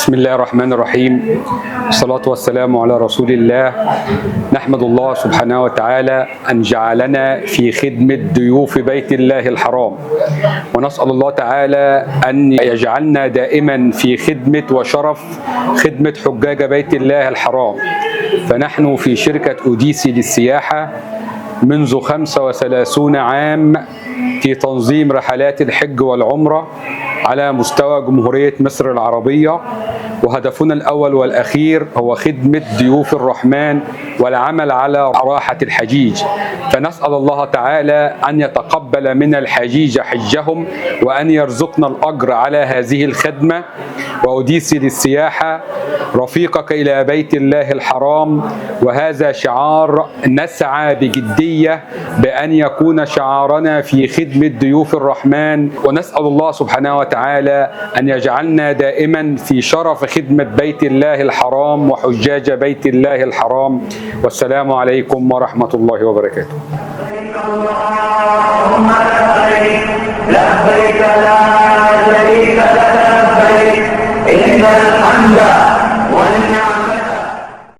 بسم الله الرحمن الرحيم، والصلاة والسلام على رسول الله. نحمد الله سبحانه وتعالى أن جعلنا في خدمة ضيوف بيت الله الحرام، ونسأل الله تعالى أن يجعلنا دائما في خدمة وشرف خدمة حجاج بيت الله الحرام. فنحن في شركة أوديسي للسياحة منذ 35 عام في تنظيم رحلات الحج والعمرة على مستوى جمهورية مصر العربية، وهدفنا الأول والأخير هو خدمة ضيوف الرحمن والعمل على راحة الحجيج. فنسأل الله تعالى أن يتقبل من الحجيج حجهم وأن يرزقنا الأجر على هذه الخدمة. وأوديسي للسياحة رفيقك إلى بيت الله الحرام، وهذا شعار نسعى بجدية بأن يكون شعارنا في خدمة ضيوف الرحمن، ونسأل الله سبحانه وتعالى أن يجعلنا دائما في شرف خدمة بيت الله الحرام وحجاج بيت الله الحرام. والسلام عليكم ورحمة الله وبركاته. اللهم لبيك لبيك لا شريك لك لبيك إن الحمد